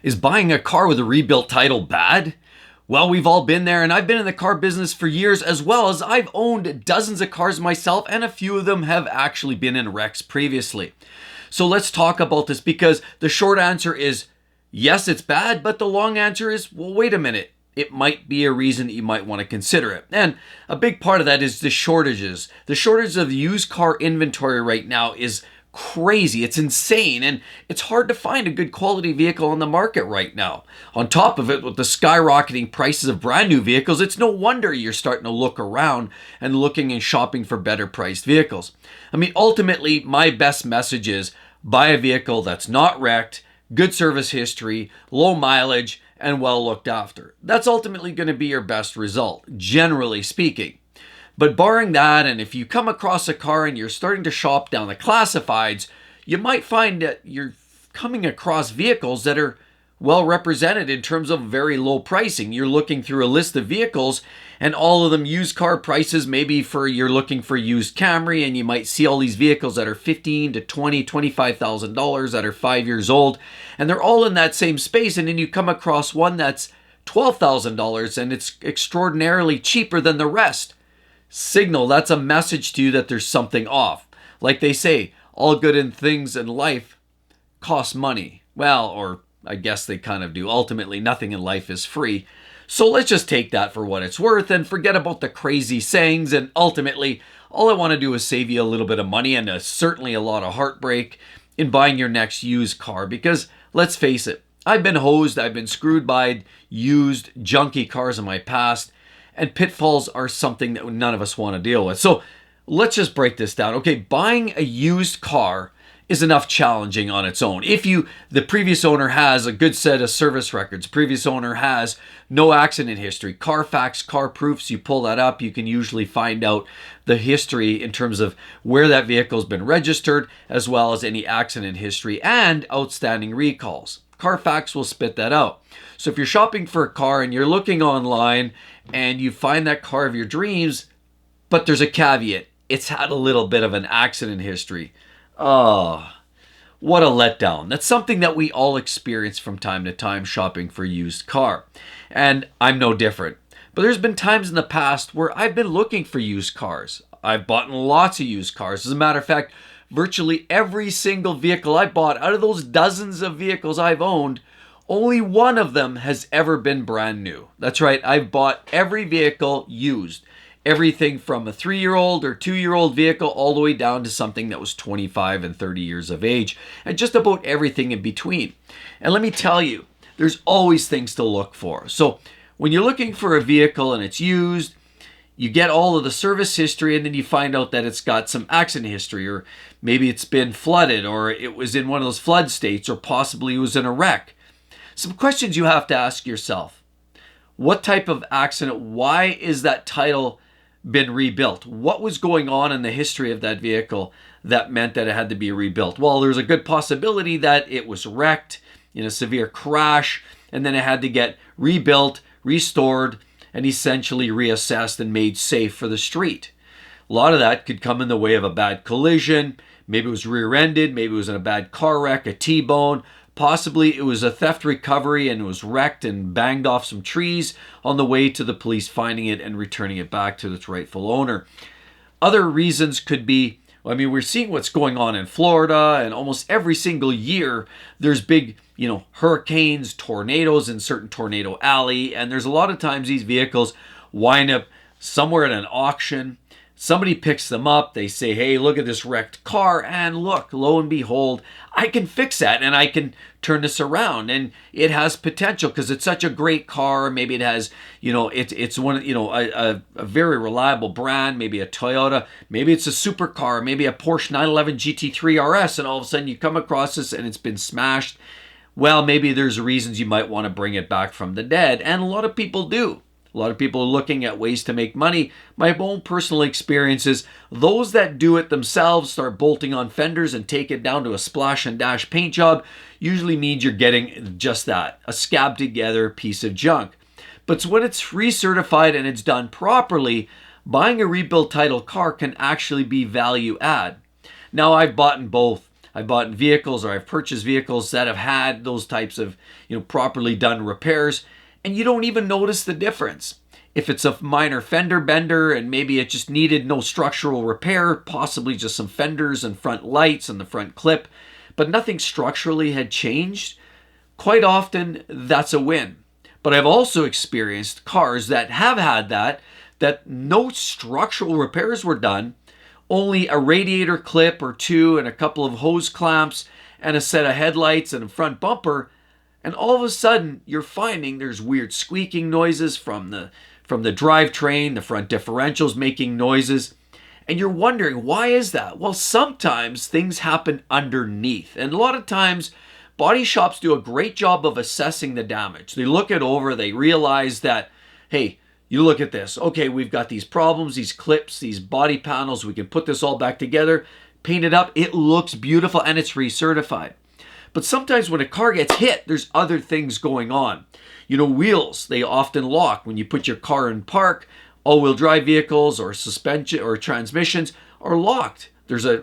Is buying a car with a rebuilt title bad? Well, we've all been there, and I've been in the car business for years, as well as I've owned dozens of cars myself, and a few of them have actually been in wrecks previously. So let's talk about this, because the short answer is yes, it's bad, but the long answer is, well, wait a minute. It might be a reason that you might want to consider it. And a big part of that is the shortages. The shortage of used car inventory right now is crazy. It's insane. And it's hard to find a good quality vehicle on the market right now. On top of it, with the skyrocketing prices of brand new vehicles, it's no wonder you're starting to look around and looking and shopping for better priced vehicles. I mean, ultimately, my best message is buy a vehicle that's not wrecked, good service history, low mileage, and well looked after. That's ultimately going to be your best result, generally speaking. But barring that, and if you come across a car and you're starting to shop down the classifieds, you might find that you're coming across vehicles that are well represented in terms of very low pricing. You're looking through a list of vehicles and all of them used car prices. Maybe you're looking for used Camry, and you might see all these vehicles that are $15,000 to $20,000, $25,000 that are 5 years old, and they're all in that same space. And then you come across one that's $12,000 and it's extraordinarily cheaper than the rest. Signal, that's a message to you that there's something off. Like they say, all good in things in life cost money. Well, or I guess they kind of do. Ultimately, nothing in life is free. So let's just take that for what it's worth and forget about the crazy sayings. And ultimately, all I want to do is save you a little bit of money and certainly a lot of heartbreak in buying your next used car. Because let's face it, I've been hosed, I've been screwed by used junky cars in my past. And pitfalls are something that none of us want to deal with. So let's just break this down. Okay, buying a used car is enough challenging on its own. If the previous owner has a good set of service records, previous owner has no accident history, Carfax, car proofs, you pull that up, you can usually find out the history in terms of where that vehicle's been registered, as well as any accident history and outstanding recalls. Carfax will spit that out. So if you're shopping for a car and you're looking online and you find that car of your dreams, but there's a caveat, it's had a little bit of an accident history. Oh, what a letdown. That's something that we all experience from time to time shopping for a used car. And I'm no different. But there's been times in the past where I've been looking for used cars. I've bought lots of used cars. As a matter of fact, virtually every single vehicle I bought, out of those dozens of vehicles I've owned, only one of them has ever been brand new. That's right, I've bought every vehicle used. Everything from a 3-year-old or 2-year-old vehicle all the way down to something that was 25 and 30 years of age, and just about everything in between. And let me tell you, there's always things to look for. So when you're looking for a vehicle and it's used, you get all of the service history, and then you find out that it's got some accident history, or maybe it's been flooded, or it was in one of those flood states, or possibly it was in a wreck. Some questions you have to ask yourself. What type of accident? Why is that title been rebuilt? What was going on in the history of that vehicle that meant that it had to be rebuilt? Well, there's a good possibility that it was wrecked in a severe crash, and then it had to get rebuilt, restored, and essentially reassessed and made safe for the street. A lot of that could come in the way of a bad collision. Maybe it was rear-ended. Maybe it was in a bad car wreck, a T-bone. Possibly it was a theft recovery and it was wrecked and banged off some trees on the way to the police finding it and returning it back to its rightful owner. Other reasons could be, we're seeing what's going on in Florida, and almost every single year there's big, hurricanes, tornadoes in certain tornado alley, and there's a lot of times these vehicles wind up somewhere at an auction. Somebody picks them up, they say, hey, look at this wrecked car, and look, lo and behold, I can fix that and I can turn this around, and it has potential because it's such a great car. Maybe it has, it's one, a very reliable brand, maybe a Toyota, maybe it's a supercar, maybe a Porsche 911 GT3 RS, and all of a sudden you come across this and it's been smashed. Well, maybe there's reasons you might want to bring it back from the dead, and a lot of people do. A lot of people are looking at ways to make money. My own personal experience is those that do it themselves, start bolting on fenders and take it down to a splash and dash paint job, usually means you're getting just that, a scab together piece of junk. But when it's recertified and it's done properly, buying a rebuilt title car can actually be value add. Now, I've bought in both. I bought vehicles or I've purchased vehicles that have had those types of, properly done repairs, and you don't even notice the difference. If it's a minor fender bender and maybe it just needed no structural repair, possibly just some fenders and front lights and the front clip, but nothing structurally had changed, quite often that's a win. But I've also experienced cars that have had that no structural repairs were done, only a radiator clip or two and a couple of hose clamps and a set of headlights and a front bumper, and all of a sudden you're finding there's weird squeaking noises from the drivetrain, the front differentials making noises, and you're wondering, why is that? Well, sometimes things happen underneath, and a lot of times body shops do a great job of assessing the damage. They look it over, they realize that, hey, you look at this. Okay, we've got these problems, these clips, these body panels. We can put this all back together, paint it up. It looks beautiful and it's recertified. But sometimes when a car gets hit, there's other things going on. Wheels, they often lock. When you put your car in park, all-wheel drive vehicles or suspension or transmissions are locked. There's a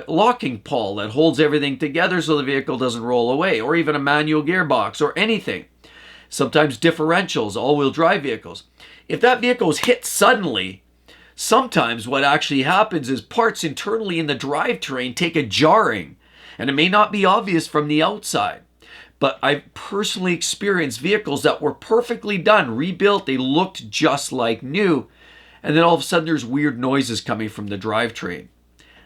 locking pawl that holds everything together so the vehicle doesn't roll away, or even a manual gearbox or anything. Sometimes differentials, all-wheel drive vehicles. If that vehicle is hit suddenly, sometimes what actually happens is parts internally in the drivetrain take a jarring, and it may not be obvious from the outside. But I've personally experienced vehicles that were perfectly done, rebuilt, they looked just like new, and then all of a sudden there's weird noises coming from the drivetrain.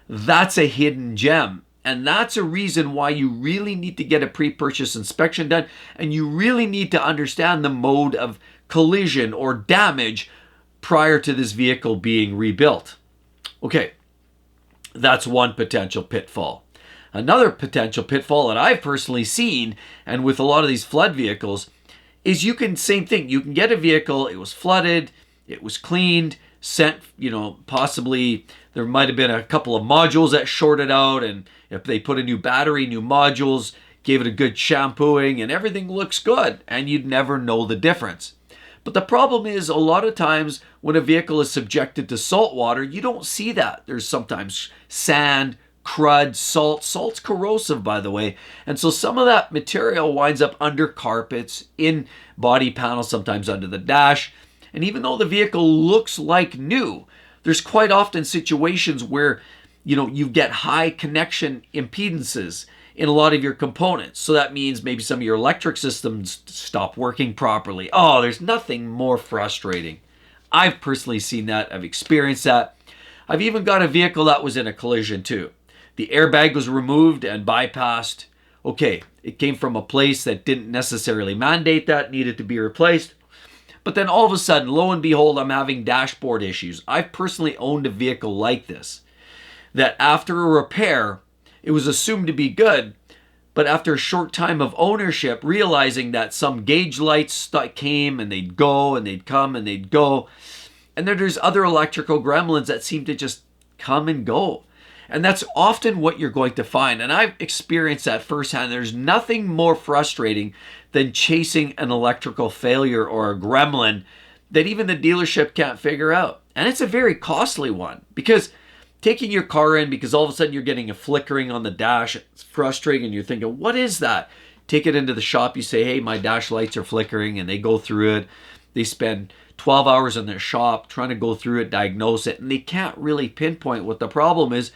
That's a hidden gem. And that's a reason why you really need to get a pre-purchase inspection done, and you really need to understand the mode of collision or damage prior to this vehicle being rebuilt. Okay, that's one potential pitfall. Another potential pitfall that I've personally seen, and with a lot of these flood vehicles, is same thing. You can get a vehicle, it was flooded, it was cleaned, sent, possibly there might have been a couple of modules that shorted out, and if they put a new battery, new modules, gave it a good shampooing, and everything looks good, and you'd never know the difference. But the problem is, a lot of times when a vehicle is subjected to salt water, you don't see that. There's sometimes sand, crud, salt. Salt's corrosive, by the way. And so some of that material winds up under carpets, in body panels, sometimes under the dash. And even though the vehicle looks like new, there's quite often situations where, you get high connection impedances in a lot of your components. So that means maybe some of your electric systems stop working properly. Oh, there's nothing more frustrating. I've personally seen that. I've experienced that. I've even got a vehicle that was in a collision too. The airbag was removed and bypassed. Okay, it came from a place that didn't necessarily mandate that, needed to be replaced. But then all of a sudden, lo and behold, I'm having dashboard issues. I've personally owned a vehicle like this, that after a repair, it was assumed to be good, but after a short time of ownership, realizing that some gauge lights came and they'd go and they'd come and they'd go, and then there's other electrical gremlins that seem to just come and go. And that's often what you're going to find. And I've experienced that firsthand. There's nothing more frustrating than chasing an electrical failure or a gremlin that even the dealership can't figure out. And it's a very costly one, because taking your car in, because all of a sudden you're getting a flickering on the dash, it's frustrating, and you're thinking, what is that? Take it into the shop, you say, hey, my dash lights are flickering, and they go through it. They spend 12 hours in their shop trying to go through it, diagnose it, and they can't really pinpoint what the problem is,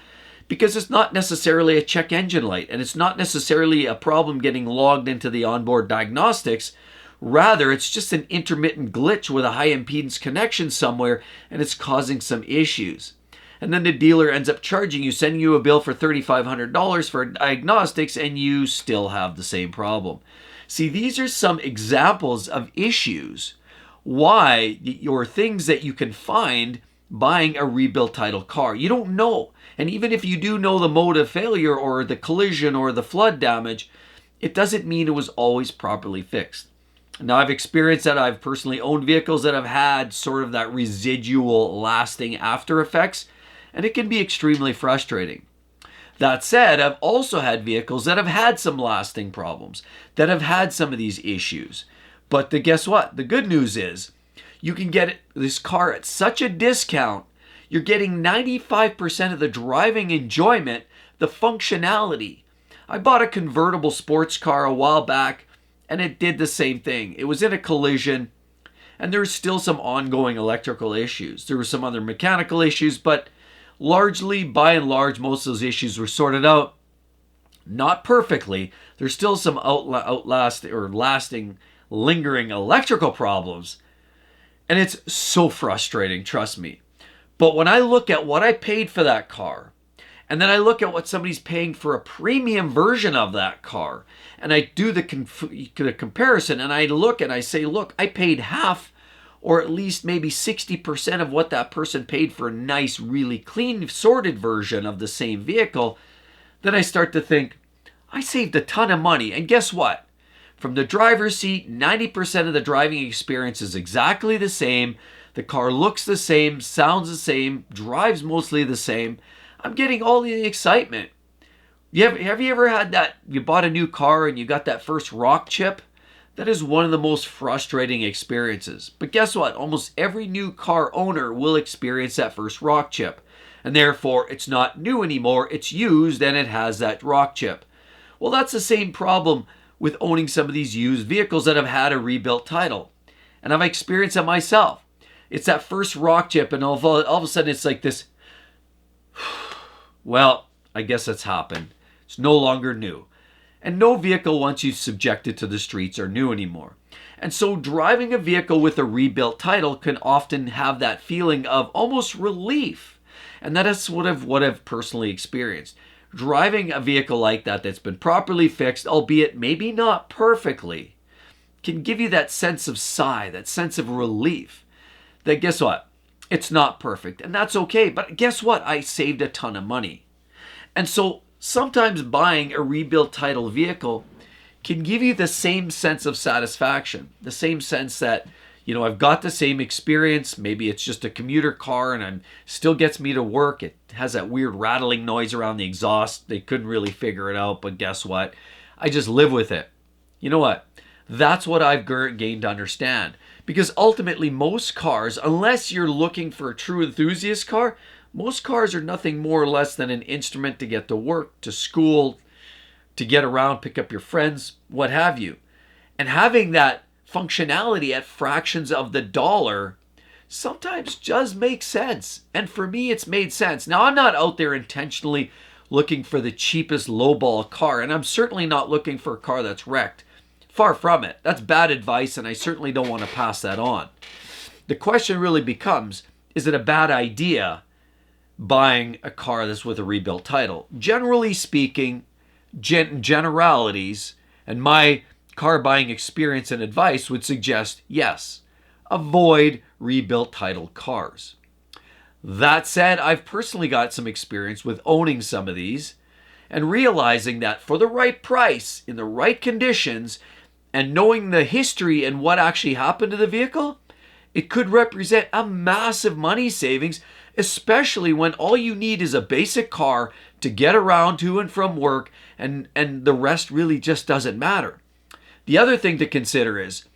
because it's not necessarily a check engine light, and it's not necessarily a problem getting logged into the onboard diagnostics. Rather, it's just an intermittent glitch with a high impedance connection somewhere, and it's causing some issues. And then the dealer ends up charging you, sending you a bill for $3,500 for diagnostics, and you still have the same problem. See, these are some examples of issues why, or things that you can find buying a rebuilt title car. You don't know. And even if you do know the mode of failure or the collision or the flood damage, it doesn't mean it was always properly fixed. Now, I've experienced that. I've personally owned vehicles that have had sort of that residual lasting after effects, and it can be extremely frustrating. That said, I've also had vehicles that have had some lasting problems, that have had some of these issues. But guess what? The good news is you can get this car at such a discount, you're getting 95% of the driving enjoyment, the functionality, I bought a convertible sports car a while back, and it did the same thing. It was in a collision, and there's still some ongoing electrical issues. There were some other mechanical issues, but largely, by and large, most of those issues were sorted out. Not perfectly. There's still some lasting, lingering electrical problems. And it's so frustrating, trust me. But when I look at what I paid for that car, and then I look at what somebody's paying for a premium version of that car, and I do the comparison, and I look and I say, look, I paid half or at least maybe 60% of what that person paid for a nice, really clean, sorted version of the same vehicle, then I start to think, I saved a ton of money. And guess what? From the driver's seat, 90% of the driving experience is exactly the same. The car looks the same, sounds the same, drives mostly the same. I'm getting all the excitement. Have you ever had that? You bought a new car and you got that first rock chip? That is one of the most frustrating experiences. But guess what? Almost every new car owner will experience that first rock chip. And therefore, it's not new anymore. It's used and it has that rock chip. Well, that's the same problem with owning some of these used vehicles that have had a rebuilt title. And I've experienced it myself. It's that first rock chip, and all of a sudden it's like this, well, I guess that's happened. It's no longer new. And no vehicle once you subject it to the streets are new anymore. And so driving a vehicle with a rebuilt title can often have that feeling of almost relief. And that is what I've personally experienced. Driving a vehicle like that that's been properly fixed, albeit maybe not perfectly, can give you that sense of sigh, that sense of relief. That guess what? It's not perfect, and that's okay. But guess what? I saved a ton of money. And so sometimes buying a rebuilt title vehicle can give you the same sense of satisfaction, the same sense that, I've got the same experience. Maybe it's just a commuter car and it still gets me to work. It has that weird rattling noise around the exhaust. They couldn't really figure it out, but guess what? I just live with it. You know what? That's what I've gained to understand. Because ultimately, most cars, unless you're looking for a true enthusiast car, most cars are nothing more or less than an instrument to get to work, to school, to get around, pick up your friends, what have you. And having that functionality at fractions of the dollar sometimes does make sense. And for me, it's made sense. Now, I'm not out there intentionally looking for the cheapest lowball car, and I'm certainly not looking for a car that's wrecked. Far from it. That's bad advice, and I certainly don't want to pass that on. The question really becomes, is it a bad idea buying a car that's with a rebuilt title? Generally speaking, generalities, and my car buying experience and advice would suggest yes, avoid rebuilt title cars. That said, I've personally got some experience with owning some of these and realizing that for the right price, in the right conditions, and knowing the history and what actually happened to the vehicle, it could represent a massive money savings, especially when all you need is a basic car to get around to and from work, and the rest really just doesn't matter. The other thing to consider is,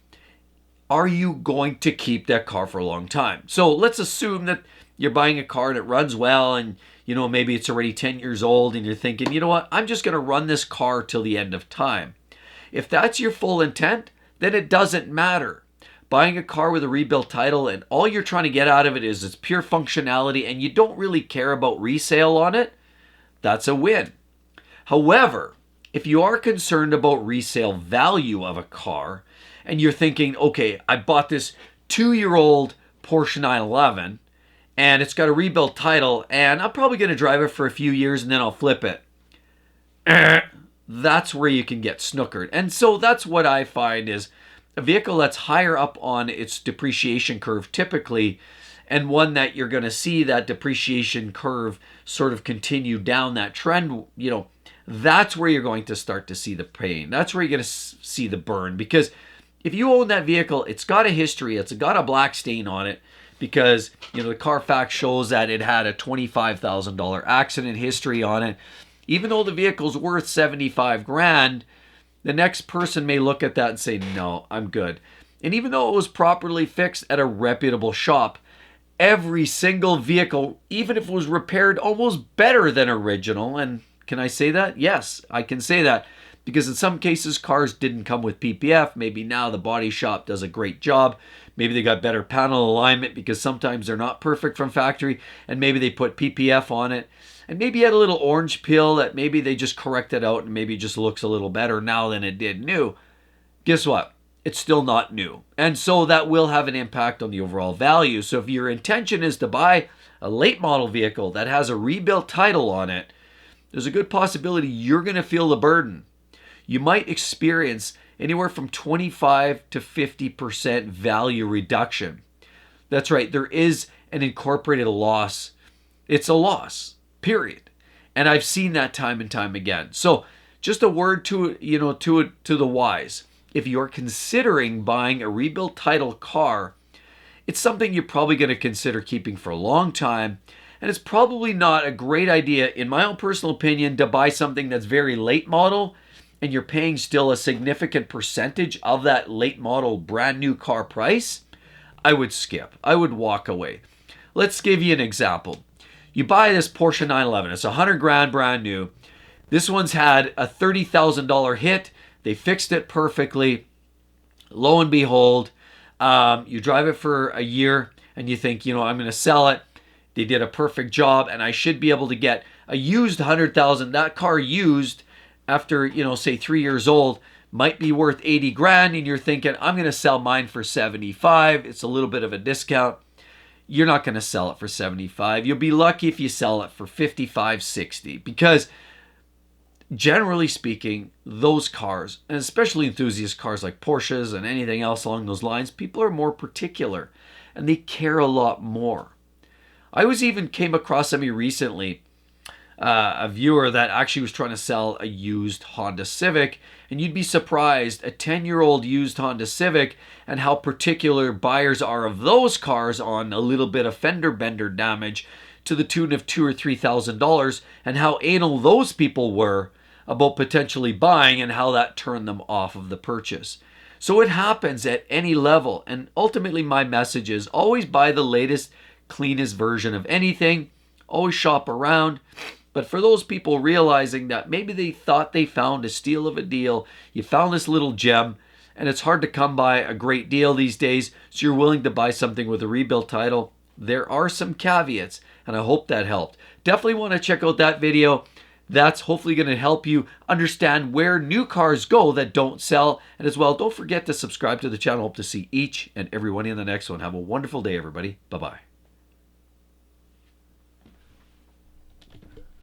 are you going to keep that car for a long time? So let's assume that you're buying a car and it runs well, and maybe it's already 10 years old and you're thinking, you know what, I'm just going to run this car till the end of time. If that's your full intent, then it doesn't matter. Buying a car with a rebuilt title and all you're trying to get out of it is its pure functionality and you don't really care about resale on it, that's a win. However, if you are concerned about resale value of a car and you're thinking, okay, I bought this 2-year-old Porsche 911 and it's got a rebuilt title and I'm probably going to drive it for a few years and then I'll flip it. That's where you can get snookered. And so that's what I find is a vehicle that's higher up on its depreciation curve typically, and one that you're going to see that depreciation curve sort of continue down that trend, that's where you're going to start to see the pain. That's where you're going to see the burn. Because if you own that vehicle, it's got a history. It's got a black stain on it because, the Carfax shows that it had a $25,000 accident history on it. Even though the vehicle's worth 75 grand, the next person may look at that and say, no, I'm good. And even though it was properly fixed at a reputable shop, every single vehicle, even if it was repaired almost better than original, and Can I say that? Yes, I can say that. Because in some cases, cars didn't come with PPF. Maybe now the body shop does a great job. Maybe they got better panel alignment because sometimes they're not perfect from factory. And maybe they put PPF on it. And maybe you had a little orange peel that maybe they just corrected out and maybe it just looks a little better now than it did new. Guess what? It's still not new. And so that will have an impact on the overall value. So if your intention is to buy a late model vehicle that has a rebuilt title on it, there's a good possibility you're going to feel the burden. You might experience anywhere from 25 to 50% value reduction. That's right, there is an incorporated loss. It's a loss, period. And I've seen that time and time again. So just a word to the wise. If you're considering buying a rebuilt title car, it's something you're probably going to consider keeping for a long time. And it's probably not a great idea, in my own personal opinion, to buy something that's very late model and you're paying still a significant percentage of that late model brand new car price. I would skip. I would walk away. Let's give you an example. You buy this Porsche 911. It's $100,000 brand new. This one's had a $30,000 hit. They fixed it perfectly. Lo and behold, you drive it for a year and you think, I'm going to sell it. They did a perfect job and I should be able to get a used $100,000. That car used after, say 3 years old might be worth $80,000 and you're thinking, I'm going to sell mine for 75. It's a little bit of a discount. You're not going to sell it for 75. You'll be lucky if you sell it for 55, 60 because generally speaking, those cars, and especially enthusiast cars like Porsches and anything else along those lines, people are more particular and they care a lot more. I even came across somebody recently, a viewer that actually was trying to sell a used Honda Civic, and you'd be surprised, a 10-year-old used Honda Civic and how particular buyers are of those cars on a little bit of fender bender damage to the tune of $2,000 or $3,000, and how anal those people were about potentially buying and how that turned them off of the purchase. So it happens at any level, and ultimately my message is always buy the latest, cleanest version of anything, always shop around. But for those people realizing that maybe they thought they found a steal of a deal, you found this little gem, and it's hard to come by a great deal these days, so you're willing to buy something with a rebuilt title, there are some caveats, and I hope that helped. Definitely want to check out that video. That's hopefully going to help you understand where new cars go that don't sell. And as well, don't forget to subscribe to the channel. Hope to see each and every one in the next one. Have a wonderful day, everybody. Bye-bye.